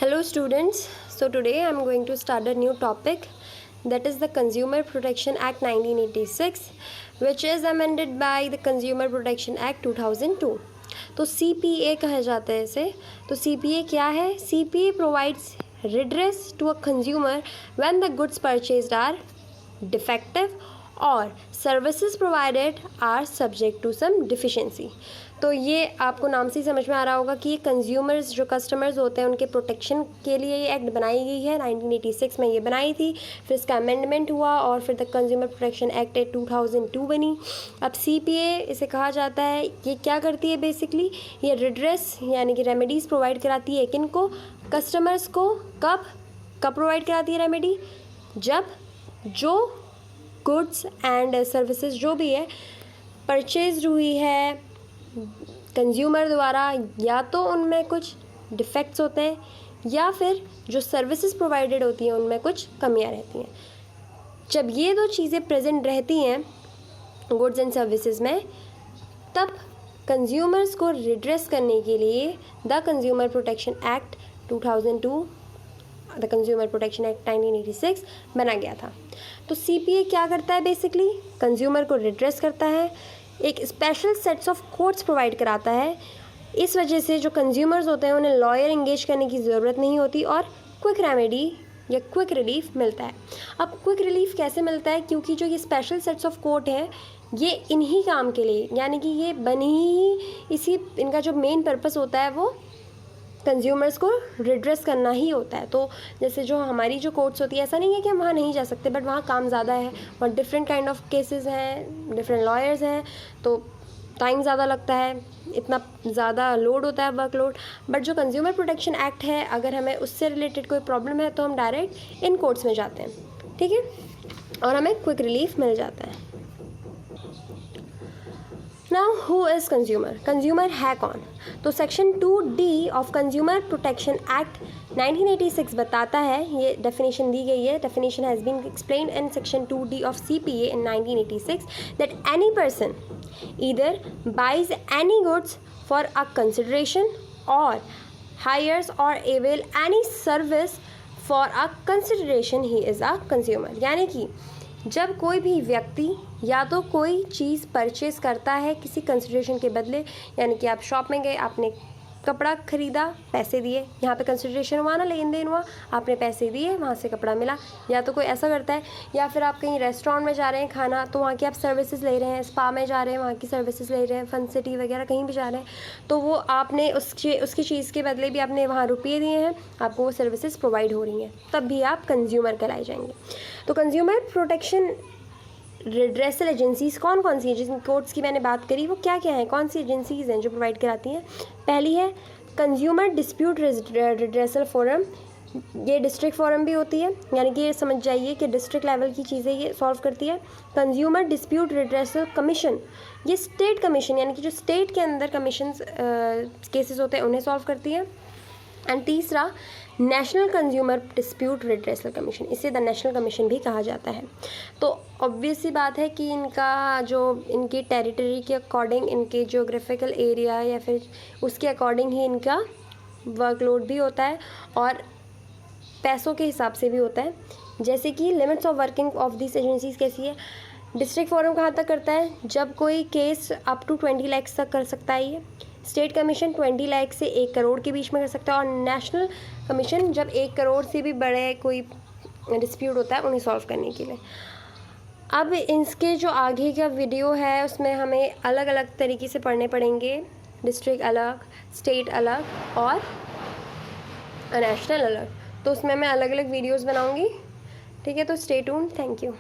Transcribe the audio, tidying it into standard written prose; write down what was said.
Hello students, so today I am going to start a new topic, that is the Consumer Protection Act 1986 which is amended by the Consumer Protection Act 2002. तो CPA कहा जाता है इसे. तो CPA क्या है? CPA provides redress to a consumer when the goods purchased are defective और services provided are subject to some deficiency. तो ये आपको नाम से ही समझ में आ रहा होगा कि ये कंज्यूमर्स जो कस्टमर्स होते हैं उनके प्रोटेक्शन के लिए ये एक्ट बनाई गई है. 1986 में ये बनाई थी, फिर इसका अमेंडमेंट हुआ और फिर द कंज्यूमर प्रोटेक्शन एक्ट 2002 बनी. अब CPA इसे कहा जाता है. ये क्या करती है बेसिकली? ये रिड्रेस यानी कि रेमेडीज़ प्रोवाइड कराती है किनको? कस्टमर्स को. कब प्रोवाइड कराती है रेमेडी? जब जो गुड्स एंड सर्विसेज जो भी है परचेज हुई है कंज्यूमर द्वारा, या तो उनमें कुछ डिफेक्ट्स होते हैं या फिर जो सर्विसेज प्रोवाइडेड होती हैं उनमें कुछ कमियां रहती हैं. जब ये दो चीज़ें प्रेजेंट रहती हैं गुड्स एंड सर्विसेज में, तब कंज्यूमर्स को रिड्रेस करने के लिए the consumer protection act 2002 the consumer protection act 1986 बना गया था. तो CPA क्या करता है बेसिकली? कंज्यूमर को रिड्रेस करता है, एक special sets of courts provide कराता है. इस वजह से जो कंज्यूमर्स होते हैं उन्हें लॉयर एंगेज करने की ज़रूरत नहीं होती और क्विक रेमेडी या क्विक रिलीफ मिलता है. अब क्विक रिलीफ कैसे मिलता है? क्योंकि जो ये स्पेशल सेट्स ऑफ कोर्ट है ये इन्हीं काम के लिए, यानी कि ये बनी ही इसी, इनका जो मेन पर्पस होता है वो कंज्यूमर्स को रिड्रेस करना ही होता है. तो जैसे जो हमारी जो कोर्ट्स होती है, ऐसा नहीं है कि हम वहाँ नहीं जा सकते, बट वहाँ काम ज़्यादा है और डिफरेंट काइंड ऑफ केसेस हैं, डिफरेंट लॉयर्स हैं, तो टाइम ज़्यादा लगता है, इतना ज़्यादा लोड होता है, वर्कलोड. बट जो कंज्यूमर प्रोटेक्शन एक्ट है, अगर हमें उससे रिलेटेड कोई प्रॉब्लम है तो हम डायरेक्ट इन कोर्ट्स में जाते हैं, ठीक है, और हमें क्विक रिलीफ मिल जाता है. Now who is consumer? Consumer है कौन? तो section 2D of consumer protection act 1986 बताता है, ये डेफिनेशन दी गई है. Definition has been explained in section 2D of CPA in 1986 that any person either buys any goods for a consideration और हायर्स और avail any service for a consideration he is a consumer. यानी कि जब कोई भी व्यक्ति या तो कोई चीज़ परचेज़ करता है किसी कंसिडरेशन के बदले, यानी कि आप शॉप में गए, आपने कपड़ा ख़रीदा, पैसे दिए, यहाँ पे कंसिडरेशन हुआ ना, लेन देन हुआ, आपने पैसे दिए, वहाँ से कपड़ा मिला. या तो कोई ऐसा करता है, या फिर आप कहीं रेस्टोरेंट में जा रहे हैं खाना, तो वहाँ की आप सर्विसेज ले रहे हैं, स्पा में जा रहे हैं वहाँ की सर्विसेज ले रहे हैं, फन सिटी वगैरह कहीं भी जा रहे हैं, तो वो आपने उसकी चीज़ के बदले भी आपने वहाँ रुपये दिए हैं, आपको वो सर्विसेज प्रोवाइड हो रही हैं, तब भी आप कंज्यूमर कहलाए जाएंगे. तो कंज्यूमर प्रोटेक्शन रिड्रेसल एजेंसीज़ कौन कौन सी हैं? जिन कोर्ट्स की मैंने बात करी वो क्या क्या हैं, कौन सी एजेंसीज़ हैं जो प्रोवाइड कराती हैं? पहली है कंज्यूमर डिस्प्यूट रिड्रेसल फोरम. ये डिस्ट्रिक्ट फोरम भी होती है, यानी कि ये समझ जाइए कि डिस्ट्रिक्ट लेवल की चीज़ें ये सॉल्व करती है. कंज्यूमर डिस्प्यूट रिड्रेसल कमीशन, ये स्टेट कमीशन, यानी कि जो स्टेट के अंदर कमीशन केसेस होते हैं उन्हें सॉल्व करती है. एंड तीसरा national consumer dispute redressal commission, इसे द नेशनल कमीशन भी कहा जाता है. तो ऑब्वियस सी बात है कि इनका जो इनकी टेरिटरी के अकॉर्डिंग, इनके जोग्राफिकल एरिया या फिर उसके अकॉर्डिंग ही इनका वर्कलोड भी होता है और पैसों के हिसाब से भी होता है. जैसे कि limits of working of this agencies कैसी है? डिस्ट्रिक्ट फोरम कहाँ तक करता है? जब कोई केस अप टू 20 लाख तक कर सकता है ये. स्टेट कमीशन 20 लाख से 1 करोड़ के बीच में कर सकता है, और नेशनल कमीशन जब 1 करोड़ से भी बड़े कोई डिस्प्यूट होता है उन्हें सॉल्व करने के लिए. अब इसके जो आगे का वीडियो है उसमें हमें अलग अलग तरीके से पढ़ने पड़ेंगे. डिस्ट्रिक्ट अलग, स्टेट अलग और नेशनल अलग. तो उसमें मैं अलग अलग वीडियोस बनाऊंगी, ठीक है. तो स्टे ट्यून्ड. Thank you.